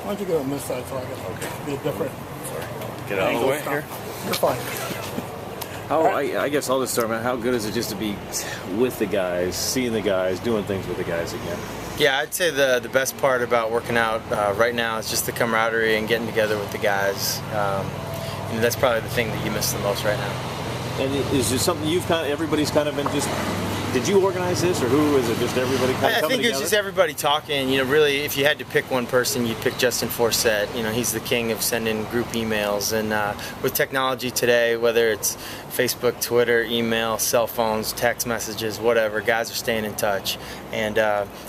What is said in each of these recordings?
Why don't you go on this side so I can be a different Get out of the way here. You're fine. I guess I'll just start, man. How good is it just to be with the guys, seeing the guys, doing things with the guys again? Yeah, I'd say the best part about working out right now is just the camaraderie and getting together with the guys. That's probably the thing that you miss the most right now. And is it something everybody's kind of been just, did you organize this, or who is it, just everybody kind of coming I think together? it's just everybody talking. Really, if you had to pick one person, you'd pick Justin Forsett. He's the king of sending group emails. And with technology today, whether it's Facebook, Twitter, email, cell phones, text messages, whatever, guys are staying in touch. And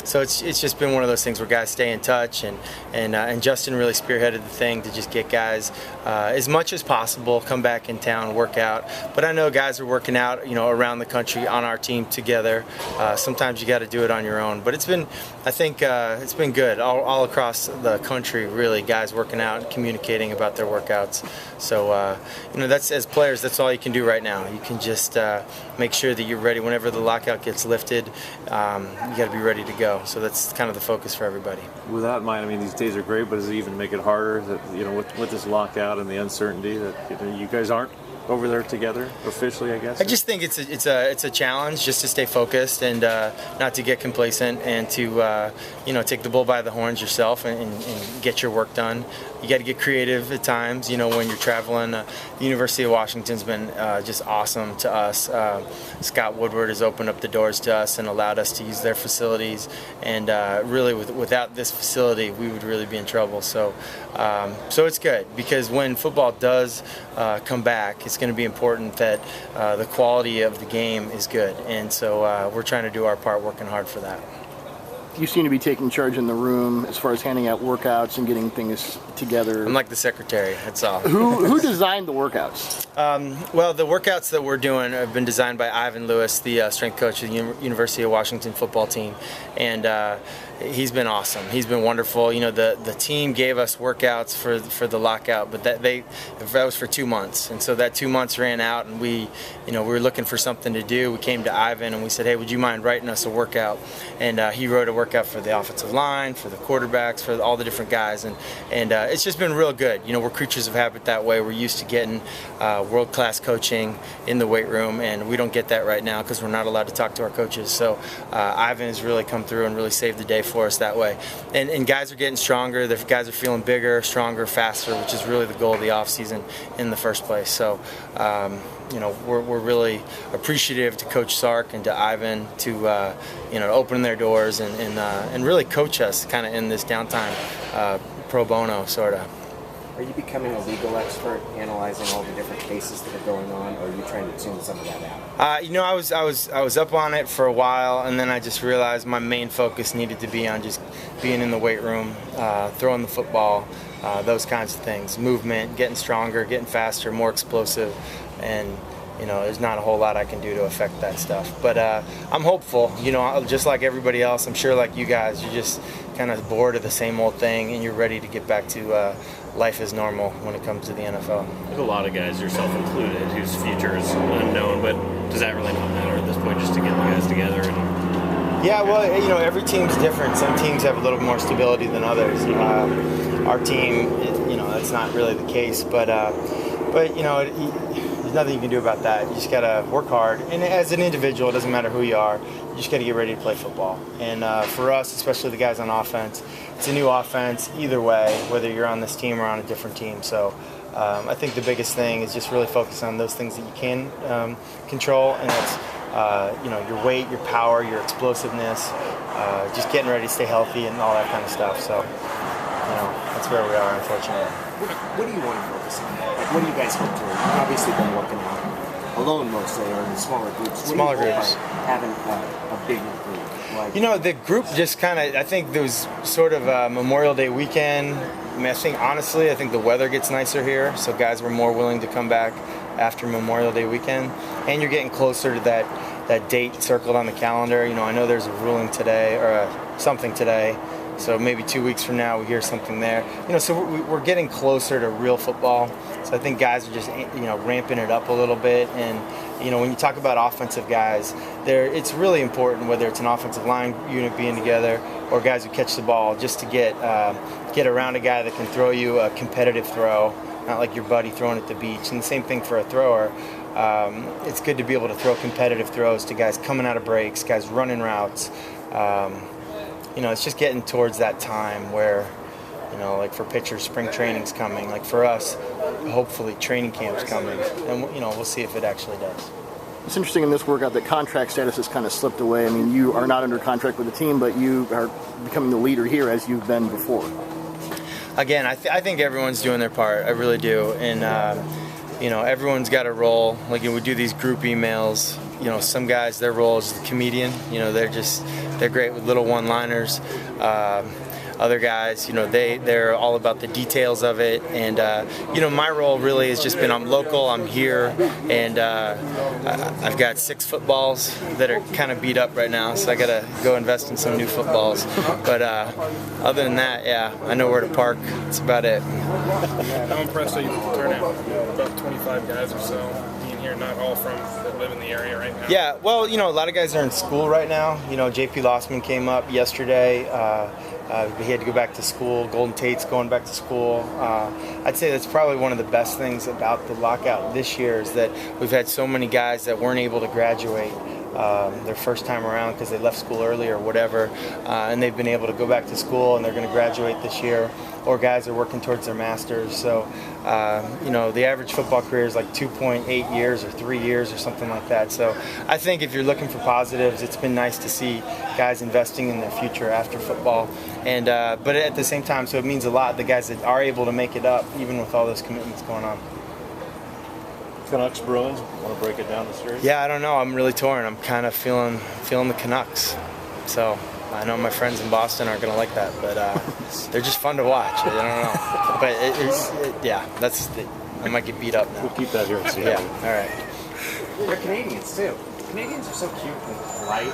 so it's just been one of those things where guys stay in touch. And Justin really spearheaded the thing to just get guys as much as possible, come back in town, work out. But I know guys are working out, around the country on our team together. Sometimes you got to do it on your own, but I think it's been good all across the country. Really, guys working out and communicating about their workouts. So that's, as players, that's all you can do right now. You can just make sure that you're ready whenever the lockout gets lifted. You got to be ready to go. So that's kind of the focus for everybody. With that in mind, these days are great, but does it even make it harder that with this lockout and the uncertainty that you guys aren't over there together officially, I guess? I just think it's a challenge just to stay focused and not to get complacent and to take the bull by the horns yourself and get your work done. You got to get creative at times, when you're traveling. The University of Washington's been just awesome to us. Scott Woodward has opened up the doors to us and allowed us to use their facilities. And really, without this facility, we would really be in trouble. So it's good, because when football does come back, it's going to be important that the quality of the game is good. And so we're trying to do our part, working hard for that. You seem to be taking charge in the room as far as handing out workouts and getting things together. I'm like the secretary, that's all. Who designed the workouts? Well, the workouts that we're doing have been designed by Ivan Lewis, the strength coach of the University of Washington football team. And he's been awesome. He's been wonderful. The team gave us workouts for the lockout, but that was for 2 months. And so that 2 months ran out, and we were looking for something to do. We came to Ivan and we said, hey, would you mind writing us a workout? And he wrote a workout for the offensive line, for the quarterbacks, for all the different guys. And it's just been real good. We're creatures of habit that way. We're used to getting world-class coaching in the weight room, and we don't get that right now because we're not allowed to talk to our coaches. So Ivan has really come through and really saved the day for us that way. And guys are getting stronger. The guys are feeling bigger, stronger, faster, which is really the goal of the offseason in the first place. So we're really appreciative to Coach Sark and to Ivan to open their doors and really coach us kind of in this downtime, pro bono sort of. Are you becoming a legal expert, analyzing all the different cases that are going on, or are you trying to tune some of that out? I was up on it for a while, and then I just realized my main focus needed to be on just being in the weight room, throwing the football, those kinds of things, movement, getting stronger, getting faster, more explosive, and there's not a whole lot I can do to affect that stuff. But I'm hopeful, just like everybody else. I'm sure like you guys, you're just kind of bored of the same old thing, and you're ready to get back to life as normal when it comes to the NFL. There's a lot of guys, yourself included, whose future is unknown, but does that really not matter at this point, just to get the guys together? Yeah, well, every team's different. Some teams have a little more stability than others. Our team, that's not really the case, but there's nothing you can do about that. You just got to work hard. And as an individual, it doesn't matter who you are, you just got to get ready to play football. And for us, especially the guys on offense, it's a new offense either way, whether you're on this team or on a different team. So I think the biggest thing is just really focus on those things that you can control, and that's your weight, your power, your explosiveness, just getting ready to stay healthy and all that kind of stuff. So that's where we are, unfortunately. What do you want to focus on? What do you guys hope to? You've obviously been working out alone mostly, or in smaller groups. Smaller groups. Having a bigger group. The group just kind of, I think there was sort of a Memorial Day weekend. I think the weather gets nicer here, so guys were more willing to come back after Memorial Day weekend. And you're getting closer to that date circled on the calendar. I know there's a ruling today, or something today. So maybe 2 weeks from now we hear something there. So we're getting closer to real football. So I think guys are just ramping it up a little bit. And when you talk about offensive guys, it's really important whether it's an offensive line unit being together or guys who catch the ball, just to get around a guy that can throw you a competitive throw, not like your buddy throwing at the beach. And the same thing for a thrower. It's good to be able to throw competitive throws to guys coming out of breaks, guys running routes. It's just getting towards that time where, like for pitchers, spring training's coming. Like for us, hopefully training camp's coming, and we'll see if it actually does. It's interesting in this workout that contract status has kind of slipped away. I mean, you are not under contract with the team, but you are becoming the leader here as you've been before. Again, I think everyone's doing their part. I really do, and everyone's got a role. Like we do these group emails. Some guys, their role is the comedian. They're great with little one-liners. Other guys, they're all about the details of it. And, my role really has just been I'm local, I'm here, and I've got 6 footballs that are kind of beat up right now, so I got to go invest in some new footballs. But other than that, yeah, I know where to park. That's about it. How impressed are you with the turnout? About 25 guys or so being here, not all from that live in the area right now. Yeah, well, a lot of guys are in school right now. JP Lossman came up yesterday. He had to go back to school. Golden Tate's going back to school. I'd say that's probably one of the best things about the lockout this year is that we've had so many guys that weren't able to graduate their first time around because they left school early or whatever, and they've been able to go back to school and they're going to graduate this year, or guys are working towards their masters. So, the average football career is like 2.8 years or 3 years or something like that. So I think if you're looking for positives, it's been nice to see guys investing in their future after football. And but at the same time, so it means a lot, the guys that are able to make it up, even with all those commitments going on. Canucks Bruins, want to break it down the series? Yeah, I don't know. I'm really torn. I'm kind of feeling the Canucks. So I know my friends in Boston aren't going to like that, but they're just fun to watch. I don't know. But I might get beat up now. We'll keep that here in Seattle. Yeah, all right. They're Canadians too. Canadians are so cute and polite.